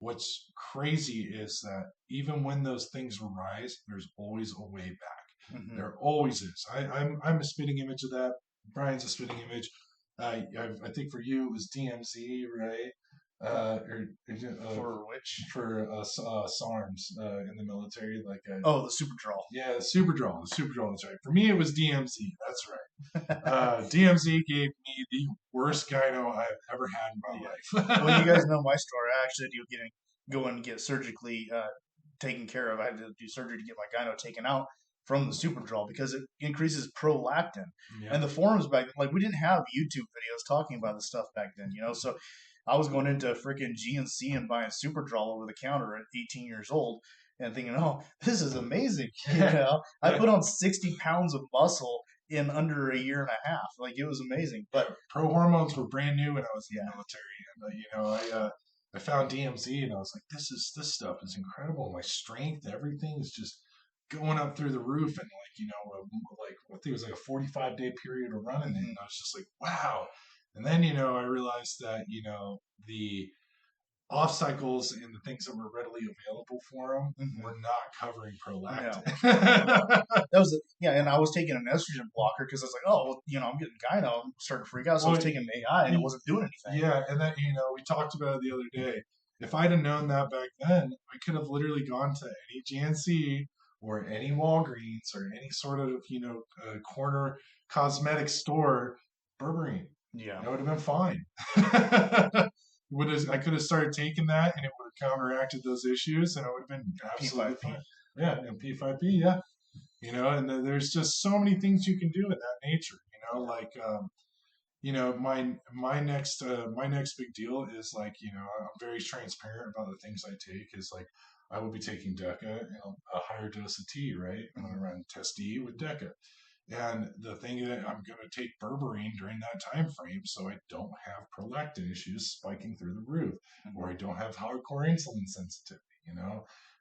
what's crazy is that even when those things arise, there's always a way back. Hmm. There always is. I'm a spitting image of that. Brian's a spitting image. I think for you it was DMZ, right? For which? For SARMs in the military, like Oh, the super draw. yeah, the super draw. That's right. For me, it was DMZ. That's right. DMZ gave me the worst gyno I've ever had in Yeah. my Well, you guys life. know my story. I actually go and get surgically taken care of. I had to do surgery to get my gyno taken out from the super draw because it increases prolactin. Yeah, And the forums back then, like we didn't have YouTube videos talking about this stuff back then, you know. So I was going into freaking GNC and buying super draw over the counter at 18 years old and thinking, oh, this is amazing. You know, I yeah, put on 60 pounds of muscle in under a year and a half. Like it was amazing. yeah. But Prohormones were brand new when I was in yeah, the military, and I found DMZ and I was like, this stuff is incredible. My strength, everything is just going up through the roof, and like I think it was like a 45-day period of running it, and hmm, I was just like, wow. And then I realized that the off cycles and the things that were readily available for them hmm, were not covering no. prolactin. That was yeah, and I was taking an estrogen blocker because I was like, oh, well, you know, I'm getting gyno. I'm starting to freak out, so I was Well, taking an AI, and it wasn't doing anything. yeah, and then we talked about it the other day. If I'd have known that back then, I could have literally gone to any GNC or any Walgreens or any sort of corner cosmetic store, Berberine. Yeah, That would have been fine. I could have started taking that, and it would have counteracted those issues, and it would have been absolutely P5P. fine. Yeah, and P5P, yeah, and there's just so many things you can do in that nature. Yeah. Like my next big deal is like I'm very transparent about the things I take. Is like I will be taking Deca and a higher dose of T, right? I'm Hmm. gonna run test D with Deca, and the thing that I'm gonna take berberine during that time frame, so I don't have prolactin issues spiking through the roof, Hmm. or I don't have hardcore insulin sensitivity.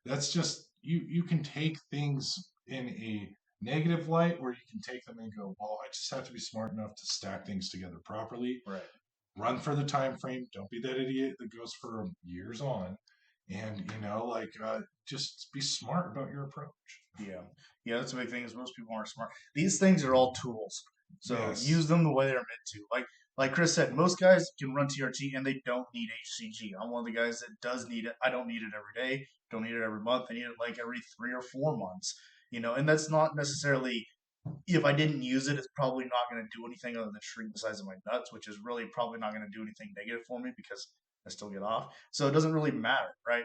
That's just you can take things in a negative light, or you can take them and go, well, I just have to be smart enough to stack things together properly, Right. run for the time frame, don't be that idiot that goes for years on, and just be smart about your approach. Yeah. Yeah, that's the big thing is most people aren't smart. These things are all tools. So Yes. use them the way they're meant to. Like Chris said, most guys can run TRT and they don't need HCG. I'm one of the guys that does need it. I don't need it every day. Don't need it every month. I need it like every 3 or 4 months. You know, and that's not necessarily if I didn't use it, it's probably not going to do anything other than shrink the size of my nuts, which is really probably not going to do anything negative for me because I still get off. So it doesn't really matter, right?